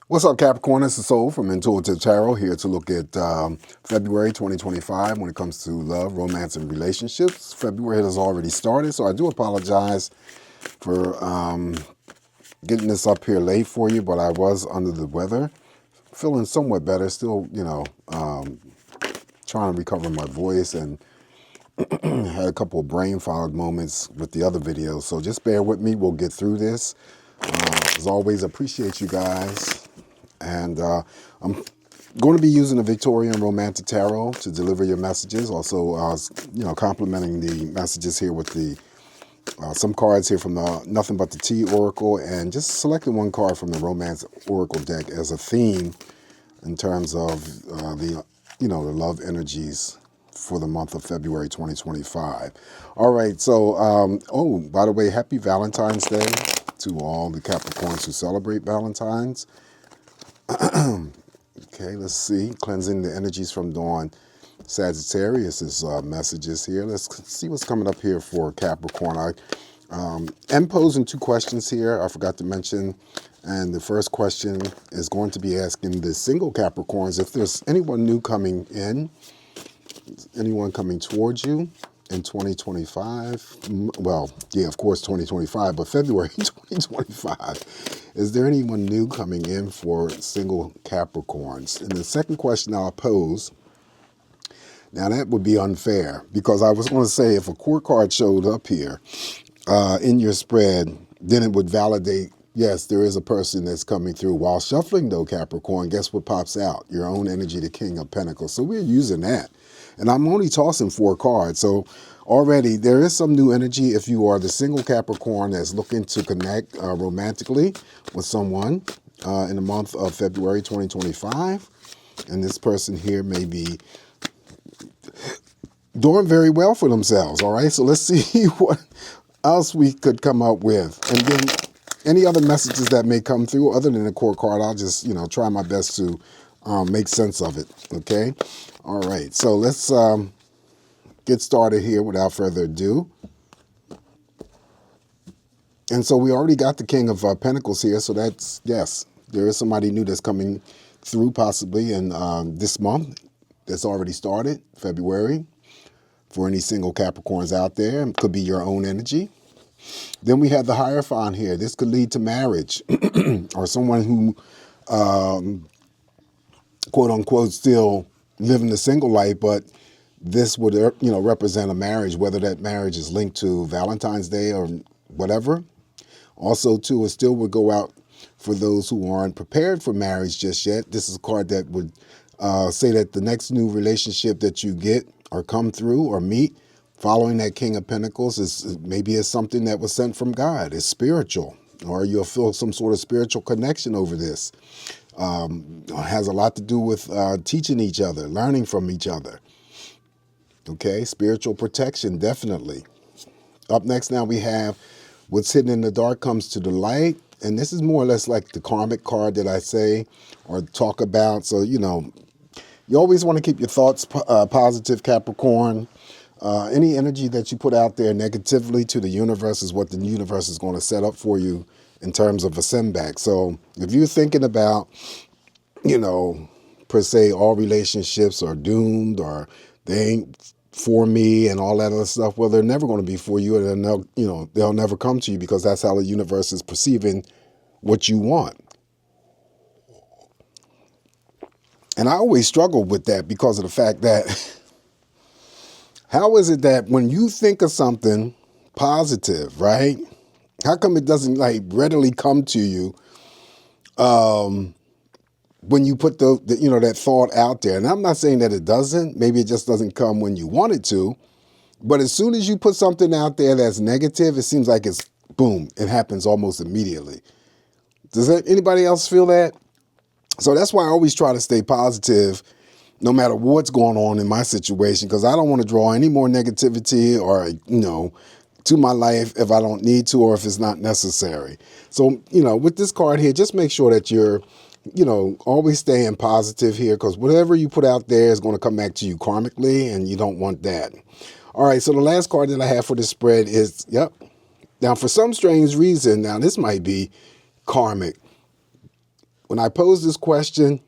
What's up, Capricorn? This is Soul from Intuitive Tarot here to look at February 2025 when it comes to love, romance, and relationships. February has already started, so I do apologize for getting this up here late for you, but I was under the weather. Feeling somewhat better, still, trying to recover my voice and had a couple of brain fog moments with the other videos, so just bear with me. We'll get through this. As always, appreciate you guys. And I'm going to be using the Victorian Romantic Tarot to deliver your messages. Also, complementing the messages here with the some cards here from the Nothing But the Tea Oracle, and just selecting one card from the Romance Oracle deck as a theme in terms of the love energies for the month of February 2025. All right, so by the way, happy Valentine's Day to all the Capricorns who celebrate Valentine's. Okay, let's see. Cleansing the energies from Dawn Sagittarius's messages here. Let's see what's coming up here for Capricorn. I am posing two questions here. I forgot to mention. And the first question is going to be asking the single Capricorns if there's anyone new coming in, anyone coming towards you in 2025. Well, yeah, of course, 2025, but February 2025. Is there anyone new coming in for single Capricorns? And the second question I'll pose, now that would be unfair, because I was going to say if a court card showed up here in your spread, then it would validate, yes, there is a person that's coming through. While shuffling, though, Capricorn, guess what pops out? Your own energy, the King of Pentacles. So we're using that. And I'm only tossing 4 cards. So already there is some new energy if you are the single Capricorn that's looking to connect romantically with someone in the month of February 2025. And this person here may be doing very well for themselves. All right, so let's see what else we could come up with. And then any other messages that may come through other than the court card, I'll just, try my best to make sense of it. Okay. All right, so let's get started here without further ado. And so we already got the King of Pentacles here, so that's, yes, there is somebody new that's coming through possibly in this month that's already started, February, for any single Capricorns out there. It could be your own energy. Then we have the Hierophant here. This could lead to marriage or someone who, quote unquote, still living the single life, but this would, represent a marriage, whether that marriage is linked to Valentine's Day or whatever. Also, too, it still would go out for those who aren't prepared for marriage just yet. This is a card that would say that the next new relationship that you get or come through or meet following that King of Pentacles is maybe it's something that was sent from God. It's spiritual, or you'll feel some sort of spiritual connection over this. Has a lot to do with teaching each other, learning from each other. Okay, spiritual protection, definitely. Up next now we have what's hidden in the dark comes to the light. And this is more or less like the karmic card that I say or talk about. So, you always want to keep your thoughts positive, Capricorn. Any energy that you put out there negatively to the universe is what the universe is going to set up for you in terms of a send back. So if you're thinking about, per se, all relationships are doomed or they ain't for me and all that other stuff, well, they're never going to be for you, and they'll never come to you, because that's how the universe is perceiving what you want. And I always struggle with that because of the fact that how is it that when you think of something positive, right? How come it doesn't readily come to you when you put that thought out there? And I'm not saying that it doesn't. Maybe it just doesn't come when you want it to. But as soon as you put something out there that's negative, it seems like it's boom. It happens almost immediately. Does anybody else feel that? So that's why I always try to stay positive no matter what's going on in my situation, because I don't want to draw any more negativity or, to my life if I don't need to or if it's not necessary. So, with this card here, just make sure that you're, always staying positive here, because whatever you put out there is going to come back to you karmically, and you don't want that. All right, so the last card that I have for this spread is, now for some strange reason, now this might be karmic, when I pose this question,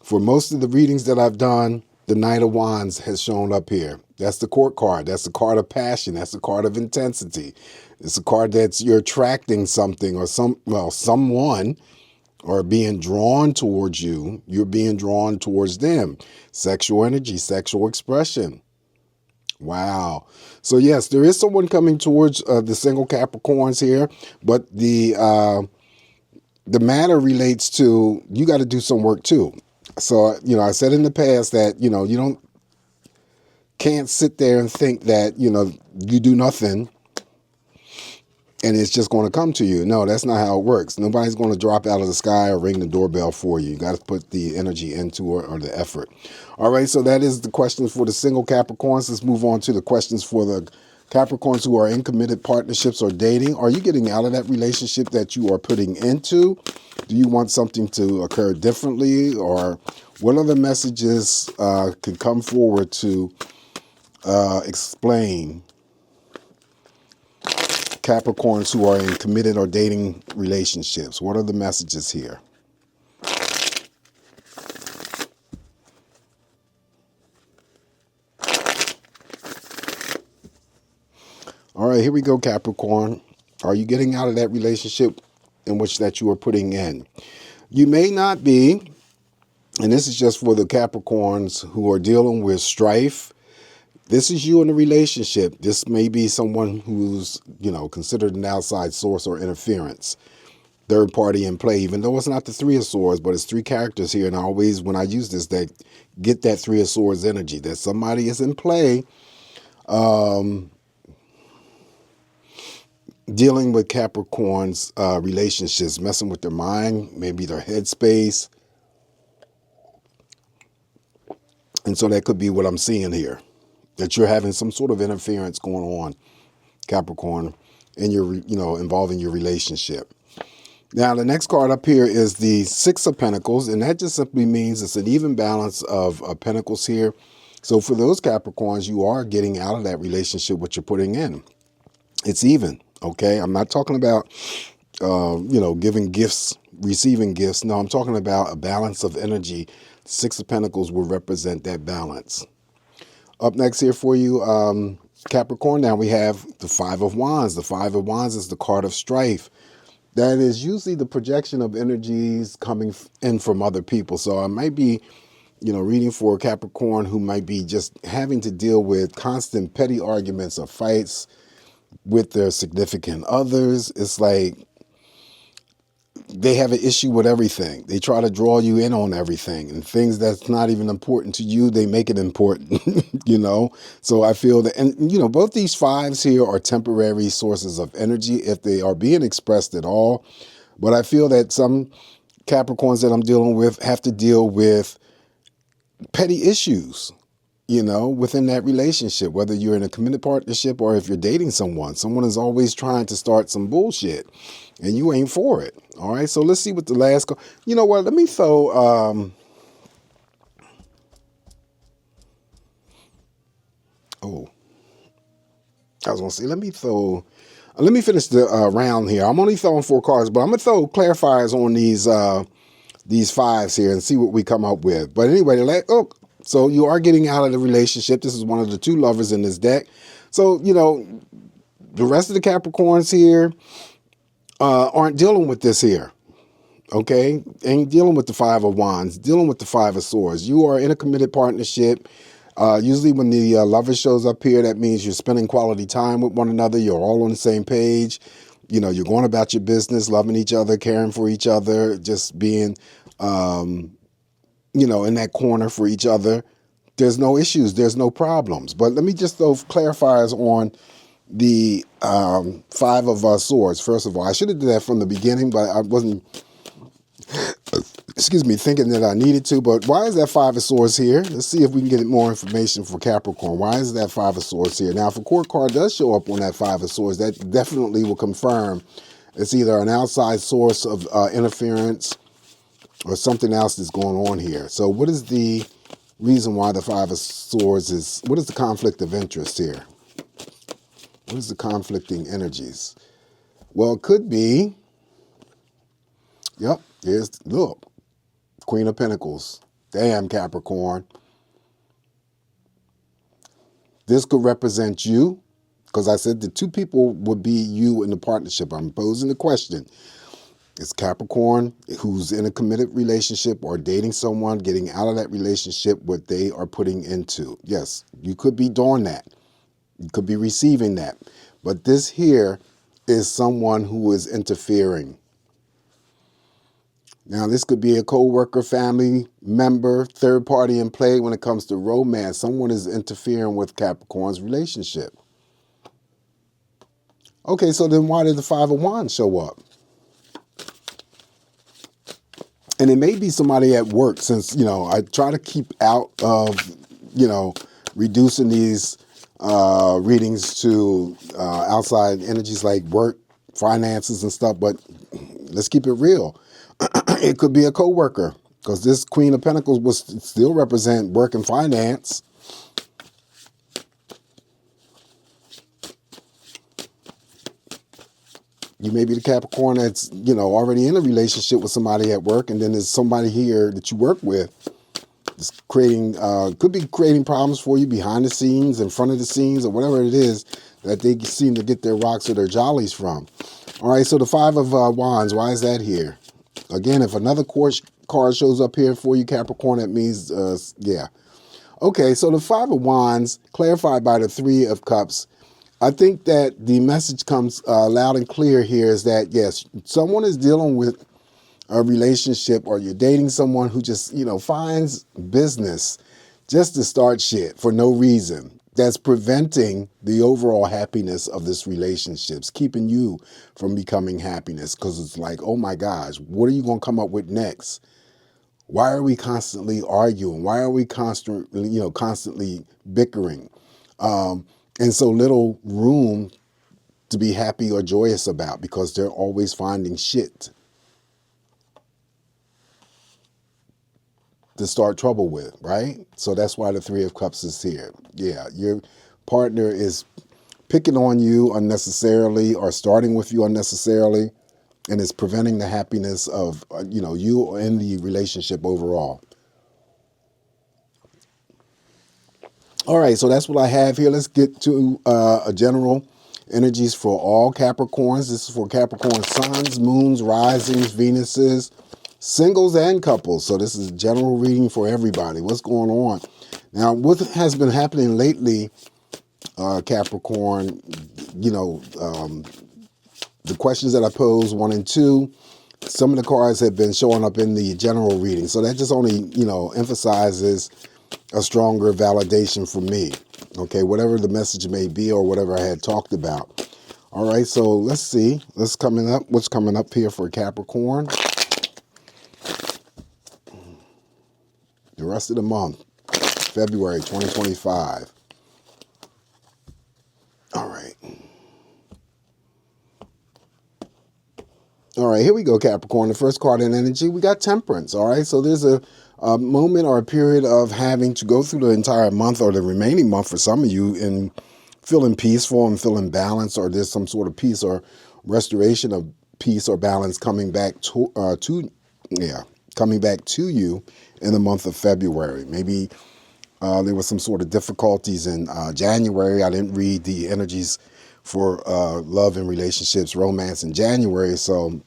for most of the readings that I've done, the Knight of Wands has shown up here. That's the court card. That's the card of passion. That's the card of intensity. It's a card that you're attracting something or someone, or being drawn towards you. You're being drawn towards them. Sexual energy, sexual expression. Wow. So yes, there is someone coming towards the single Capricorns here, but the matter relates to, you got to do some work too. So, I said in the past that, you can't sit there and think that, you do nothing and it's just going to come to you. No, that's not how it works. Nobody's going to drop out of the sky or ring the doorbell for you. You got to put the energy into it, or the effort. All right, so that is the questions for the single Capricorns. Let's move on to the questions for the Capricorns who are in committed partnerships or dating. Are you getting out of that relationship that you are putting into? Do you want something to occur differently? Or what other messages could come forward to explain Capricorns who are in committed or dating relationships? What are the messages here? All right, here we go, Capricorn. Are you getting out of that relationship in which that you are putting in? You may not be, and this is just for the Capricorns who are dealing with strife. This is you in a relationship. This may be someone who's, considered an outside source or interference. Third party in play, even though it's not the Three of Swords, but it's three characters here. And I always, when I use this, that get that Three of Swords energy, that somebody is in play, dealing with Capricorn's relationships, messing with their mind, maybe their headspace. And so that could be what I'm seeing here, that you're having some sort of interference going on, Capricorn, in your, involving your relationship. Now, the next card up here is the Six of Pentacles, and that just simply means it's an even balance of pentacles here. So for those Capricorns, you are getting out of that relationship what you're putting in. It's even, okay? I'm not talking about, giving gifts, receiving gifts. No, I'm talking about a balance of energy. Six of Pentacles will represent that balance. Up next here for you, Capricorn, now we have the Five of Wands. The Five of Wands is the card of strife. That is usually the projection of energies coming in from other people. So I might be, reading for a Capricorn who might be just having to deal with constant petty arguments or fights with their significant others. It's like they have an issue with everything. They try to draw you in on everything, and things that's not even important to you, they make it important, So I feel that, and, both these fives here are temporary sources of energy if they are being expressed at all. But I feel that some Capricorns that I'm dealing with have to deal with petty issues, within that relationship, whether you're in a committed partnership or if you're dating someone. Someone is always trying to start some bullshit and you ain't for it. All right. So let's see what the last, you know what? Let me throw, I was going to say, let me finish the round here. I'm only throwing 4 cards, but I'm going to throw clarifiers on these fives here and see what we come up with. But anyway, so you are getting out of the relationship. This is one of the 2 lovers in this deck. So, the rest of the Capricorns here aren't dealing with this here. Okay? Ain't dealing with the Five of Wands, dealing with the Five of Swords. You are in a committed partnership. Usually when the lover shows up here, that means you're spending quality time with one another. You're all on the same page. You're going about your business, loving each other, caring for each other, just being, in that corner for each other. There's no issues. There's no problems. But let me just throw clarifiers on the Five of Swords. First of all, I should have did that from the beginning, but I wasn't, thinking that I needed to. But why is that Five of Swords here? Let's see if we can get more information for Capricorn. Why is that Five of Swords here? Now, if a court card does show up on that Five of Swords, that definitely will confirm it's either an outside source of interference or something else that's going on here. So what is the reason why the Five of Swords is, what is the conflict of interest here? What is the conflicting energies? Well, it could be Yep, look, Queen of Pentacles. Damn, Capricorn. This could represent you, because I said the two people would be you in the partnership. I'm posing the question. It's Capricorn who's in a committed relationship or dating someone, getting out of that relationship, what they are putting into. Yes, you could be doing that. You could be receiving that. But this here is someone who is interfering. Now, this could be a co-worker, family member, third party in play when it comes to romance. Someone is interfering with Capricorn's relationship. Okay, so then why did the Five of Wands show up? And it may be somebody at work, since, I try to keep out of, reducing these readings to outside energies like work, finances and stuff, but let's keep it real. It could be a coworker, because this Queen of Pentacles will still represent work and finance. You may be the Capricorn that's, already in a relationship with somebody at work, and then there's somebody here that you work with that's could be creating problems for you behind the scenes, in front of the scenes, or whatever it is that they seem to get their rocks or their jollies from. All right, so the Five of Wands, why is that here? Again, if another card shows up here for you, Capricorn, that means, yeah. Okay, so the Five of Wands, clarified by the Three of Cups. I think that the message comes loud and clear here is that, yes, someone is dealing with a relationship, or you're dating someone who just, finds business just to start shit for no reason. That's preventing the overall happiness of this relationship, keeping you from becoming happiness, because it's like, oh my gosh, what are you going to come up with next? Why are we constantly arguing? Why are we constantly bickering? And so little room to be happy or joyous about, because they're always finding shit to start trouble with, right? So that's why the Three of Cups is here. Yeah, your partner is picking on you unnecessarily, or starting with you unnecessarily, and it's preventing the happiness of, you and the relationship overall. All right, so that's what I have here. Let's get to a general energies for all Capricorns. This is for Capricorn suns, moons, risings, Venuses, singles and couples. So this is a general reading for everybody. What's going on? Now, what has been happening lately, Capricorn, the questions that I posed, 1 and 2, some of the cards have been showing up in the general reading. So that just only, emphasizes a stronger validation for me. Okay, whatever the message may be, or whatever I had talked about. All right, so let's see. What's coming up here for Capricorn? The rest of the month, February 2025. All right. All right, here we go, Capricorn. The first card in energy, we got Temperance. All right, so there's a moment or a period of having to go through the entire month, or the remaining month for some of you, in feeling peaceful and feeling balanced, or there's some sort of peace or restoration of peace or balance coming back coming back to you in the month of February. Maybe there was some sort of difficulties in January. I didn't read the energies for love and relationships, romance in January, so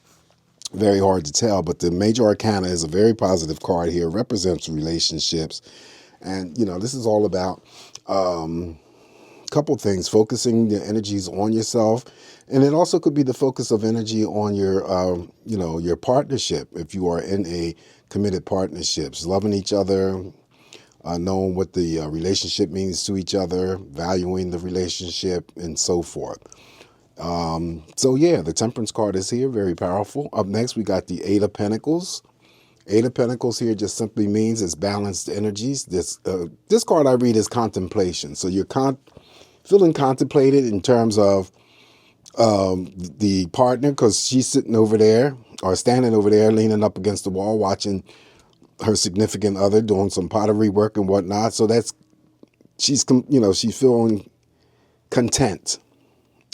very hard to tell. But the Major Arcana is a very positive card here, represents relationships. And, this is all about a couple things, focusing the energies on yourself. And it also could be the focus of energy on your, your partnership. If you are in a committed partnerships, loving each other, knowing what the relationship means to each other, valuing the relationship, and so forth. So yeah, the Temperance card is here, very powerful. Up next, we got the Eight of Pentacles. Eight of Pentacles here just simply means it's balanced energies. This card I read is contemplation. So you're feeling contemplated in terms of the partner, because she's sitting over there, or standing over there, leaning up against the wall, watching her significant other doing some pottery work and whatnot. So she's feeling content.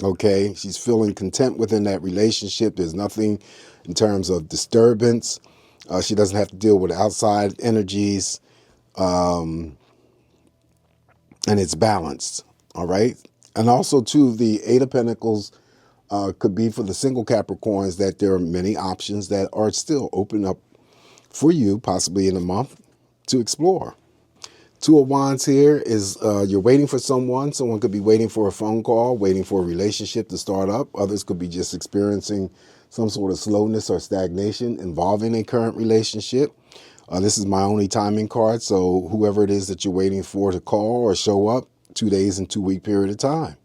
Okay, she's feeling content within that relationship. There's nothing in terms of disturbance. She doesn't have to deal with outside energies, and it's balanced. All right. And also, too, the Eight of Pentacles could be for the single Capricorns that there are many options that are still open up for you, possibly in a month, to explore. Two of Wands here is you're waiting for someone. Someone could be waiting for a phone call, waiting for a relationship to start up. Others could be just experiencing some sort of slowness or stagnation involving a current relationship. This is my only timing card, so whoever it is that you're waiting for to call or show up, 2 days and 2 week period of time.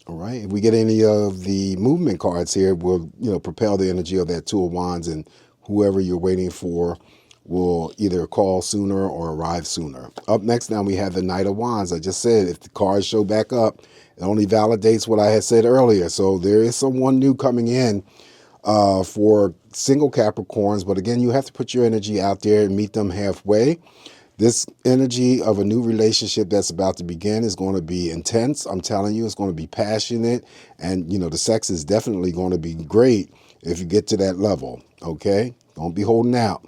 All right. If we get any of the movement cards here, we'll propel the energy of that Two of Wands, and whoever you're waiting for will either call sooner or arrive sooner. Up next now we have the Knight of Wands. I just said if the cards show back up, it only validates what I had said earlier. So there is someone new coming in for single Capricorns. But again, you have to put your energy out there and meet them halfway. This energy of a new relationship that's about to begin is going to be intense. I'm telling you, it's going to be passionate. And, the sex is definitely going to be great if you get to that level. Okay? Don't be holding out.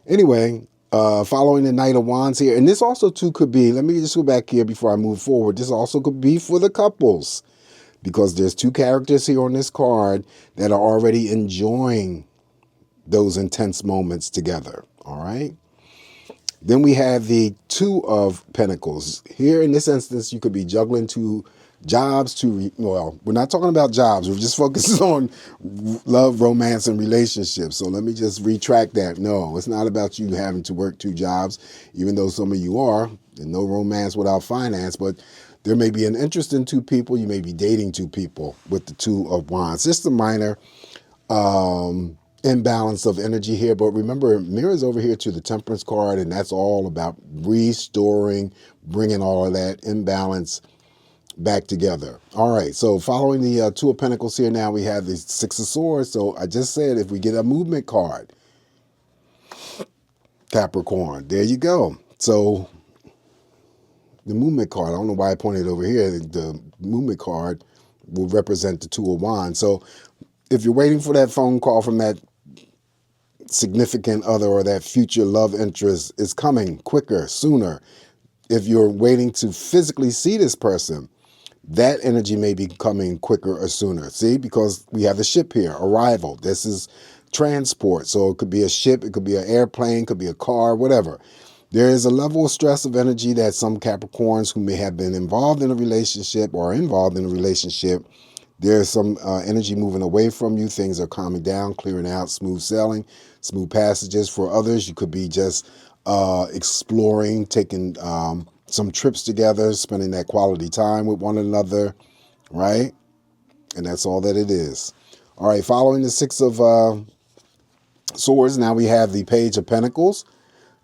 Anyway, following the Knight of Wands here. And this also, too, could be, let me just go back here before I move forward. This also could be for the couples, because there's 2 characters here on this card that are already enjoying those intense moments together. All right? Then we have the Two of Pentacles. Here in this instance, you could be juggling 2 jobs. Well, we're not talking about jobs. We're just focusing on love, romance, and relationships. So let me just retract that. No, it's not about you having to work 2 jobs, even though some of you are. There's no romance without finance, but there may be an interest in 2 people. You may be dating 2 people with the Two of Wands. Just a minor imbalance of energy here, but remember, mirrors over here to the Temperance card, and that's all about restoring, bringing all of that imbalance back together. All right, so following the Two of Pentacles here, now we have the Six of Swords. So I just said if we get a movement card, Capricorn, there you go. So the movement card, I don't know why I pointed over here, the movement card will represent the Two of Wands. So if you're waiting for that phone call from that significant other or that future love interest, is coming quicker, sooner. If you're waiting to physically see this person, that energy may be coming quicker or sooner. See, because we have the ship here, arrival. This is transport. So it could be a ship, it could be an airplane, it could be a car, whatever. There is a level of stress of energy that some Capricorns who may have been involved in a relationship or involved in a relationship, there's some energy moving away from you. Things are calming down, clearing out, smooth sailing, smooth passages. For others, you could be just exploring, taking some trips together, spending that quality time with one another, right? And that's all that it is. All right, following the Six of Swords, now we have the Page of Pentacles.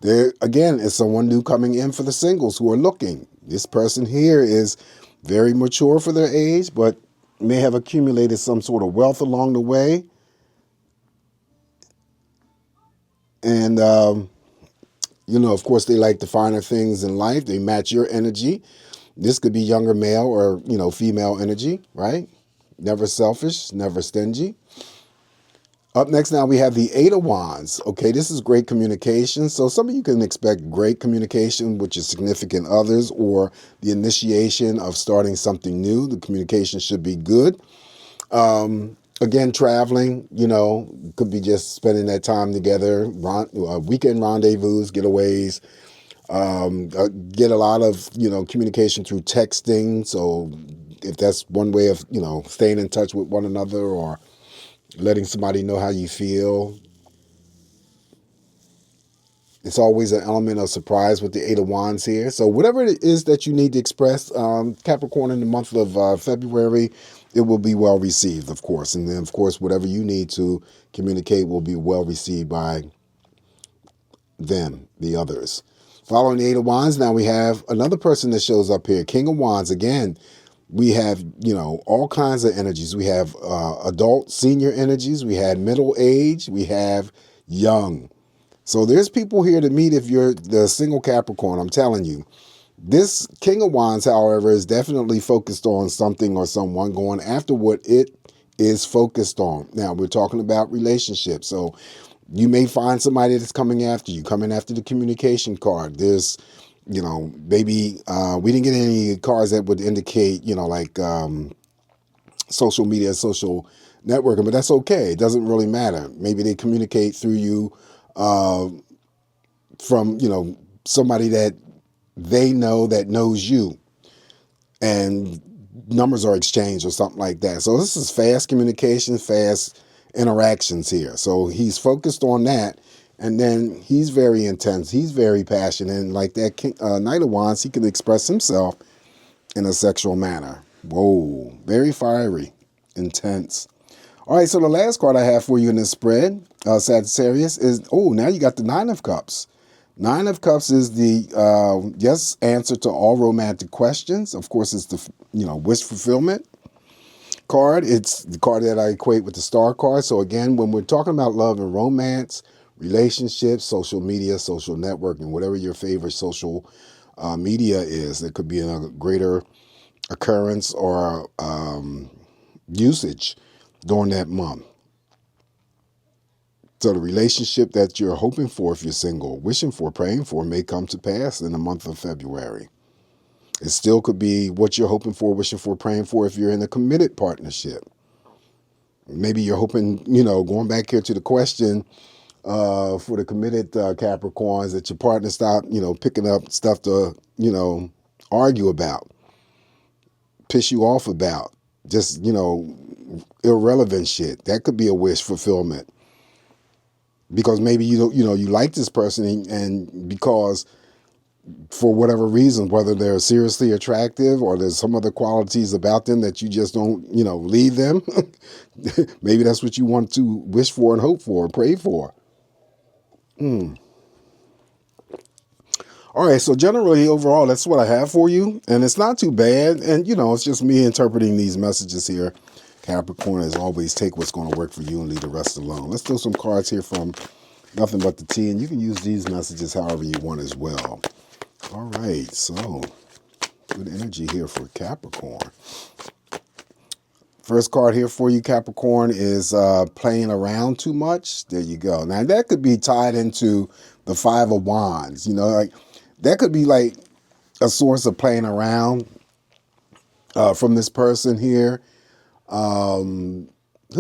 There, again, is someone new coming in for the singles who are looking. This person here is very mature for their age, but may have accumulated some sort of wealth along the way. And, of course, they like the finer things in life. They match your energy. This could be younger male or, female energy, right? Never selfish, never stingy. Up next now we have the Eight of Wands. Okay, this is great communication. So some of you can expect great communication with your significant others or the initiation of starting something new. The communication should be good. Again, traveling, could be just spending that time together, weekend rendezvous, getaways, get a lot of, communication through texting. So if that's one way of, staying in touch with one another or letting somebody know how you feel. It's always an element of surprise with the Eight of Wands here. So whatever it is that you need to express, Capricorn, in the month of February, it will be well received, of course. And then, of course, whatever you need to communicate will be well received by them, the others. Following the Eight of Wands, now we have another person that shows up here, King of Wands. Again, we have, all kinds of energies. We have adult, senior energies. We have middle age. We have young. So there's people here to meet if you're the single Capricorn. I'm telling you. This King of Wands, however, is definitely focused on something or someone, going after what it is focused on. Now, we're talking about relationships. So you may find somebody that's coming after you, coming after the communication card. There's, maybe we didn't get any cards that would indicate, like social media, social networking, but that's okay. It doesn't really matter. Maybe they communicate through you from, somebody that they know that knows you, and numbers are exchanged or something like that. So this is fast communication, fast interactions here. So he's focused on that. And then he's very intense. He's very passionate. And like that Knight of Wands, he can express himself in a sexual manner. Whoa, very fiery, intense. All right, so the last card I have for you in this spread, Sagittarius, is, now you got the Nine of Cups. Nine of Cups is the yes answer to all romantic questions. Of course, it's the wish fulfillment card. It's the card that I equate with the Star card. So again, when we're talking about love and romance, relationships, social media, social networking, whatever your favorite social media is, it could be in a greater occurrence or usage during that month. So the relationship that you're hoping for, if you're single, wishing for, praying for, may come to pass in the month of February. It still could be what you're hoping for, wishing for, praying for if you're in a committed partnership. Maybe you're hoping, going back here to the question for the committed Capricorns, that your partner stop, picking up stuff to, argue about, piss you off about, just, irrelevant shit. That could be a wish fulfillment. Because maybe you like this person, and because for whatever reason, whether they're seriously attractive or there's some other qualities about them that you just don't, leave them. Maybe that's what you want to wish for and hope for, pray for. All right, so generally, overall, that's what I have for you. And it's not too bad. And, it's just me interpreting these messages here. Capricorn, as always, take what's going to work for you and leave the rest alone. Let's do some cards here from Nothing But the Tea. And you can use these messages however you want as well. All right, so good energy here for Capricorn. First card here for you, Capricorn, is playing around too much. There you go. Now, that could be tied into the Five of Wands. Like that could be like a source of playing around from this person here who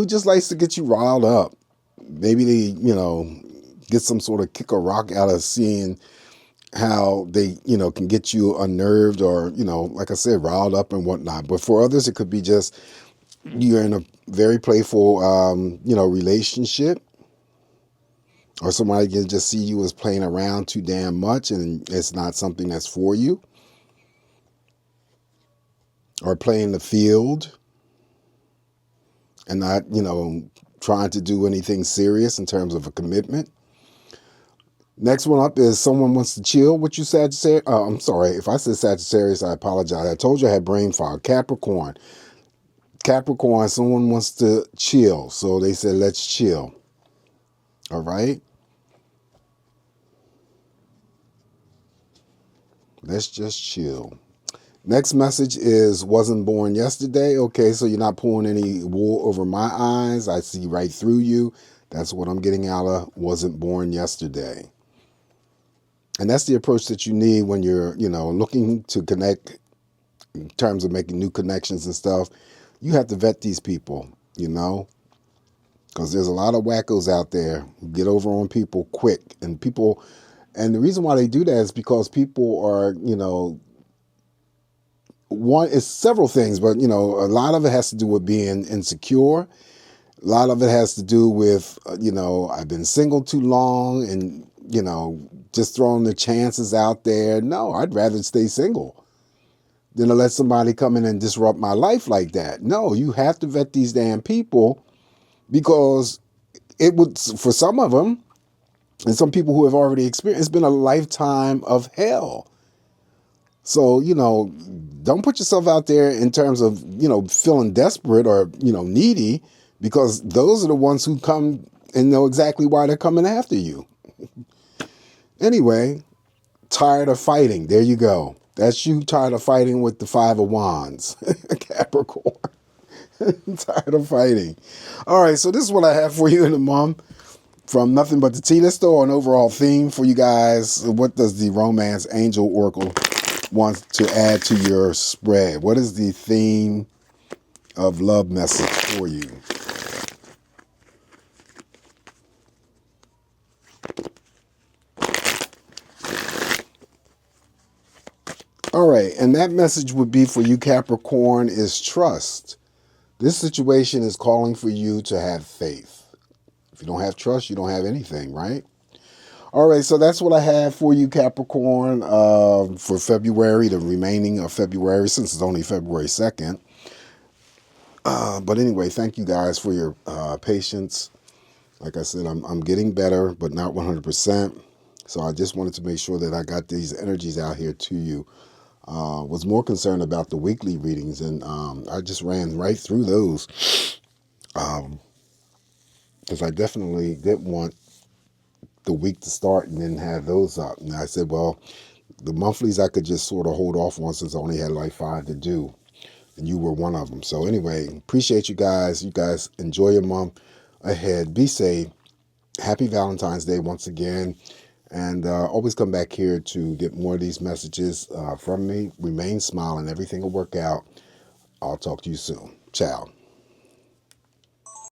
just likes to get you riled up. Maybe they, get some sort of kick or rock out of seeing how they, can get you unnerved or, like I said, riled up and whatnot. But for others, it could be just you're in a very playful, relationship, or somebody can just see you as playing around too damn much and it's not something that's for you, or playing the field and not, trying to do anything serious in terms of a commitment. Next one up is someone wants to chill with you, Sagittarius. I'm sorry. If I said Sagittarius, I apologize. I told you I had brain fog. Capricorn, someone wants to chill. So they said, let's chill. All right. Let's just chill. Next message is wasn't born yesterday. Okay, so you're not pulling any wool over my eyes. I see right through you. That's what I'm getting out of wasn't born yesterday. And that's the approach that you need when you're, looking to connect in terms of making new connections and stuff. You have to vet these people, because there's a lot of wackos out there who get over on people quick. And the reason why they do that is because people are, one is several things, but, a lot of it has to do with being insecure. A lot of it has to do with, I've been single too long and, just throwing the chances out there. No, I'd rather stay single than to let somebody come in and disrupt my life like that. No, you have to vet these damn people, because it would, for some of them, and some people who have already experienced, it's been a lifetime of hell. So, don't put yourself out there in terms of, feeling desperate or, needy, because those are the ones who come and know exactly why they're coming after you. Anyway, tired of fighting. There you go. That's you, tired of fighting with the Five of Wands, Capricorn. Tired of fighting. All right, so this is what I have for you in the month from Nothing But the Tea. Let's throw an overall theme for you guys. What does the Romance Angel Oracle want to add to your spread? What is the theme of love message for you? All right, and that message would be for you, Capricorn, is trust. This situation is calling for you to have faith. If you don't have trust, you don't have anything, right? All right, so that's what I have for you, Capricorn, for February, the remaining of February, since it's only February 2nd. But anyway, thank you guys for your patience. Like I said, I'm getting better, but not 100%. So I just wanted to make sure that I got these energies out here to you. Was more concerned about the weekly readings, and I just ran right through those because I definitely didn't want the week to start and then have those up. And I said, well, the monthlies I could just sort of hold off on since I only had like 5 to do, and you were one of them. So anyway, appreciate you guys. You guys enjoy your month ahead. Be safe. Happy Valentine's Day once again. And always come back here to get more of these messages from me. Remain smiling. Everything will work out. I'll talk to you soon. Ciao.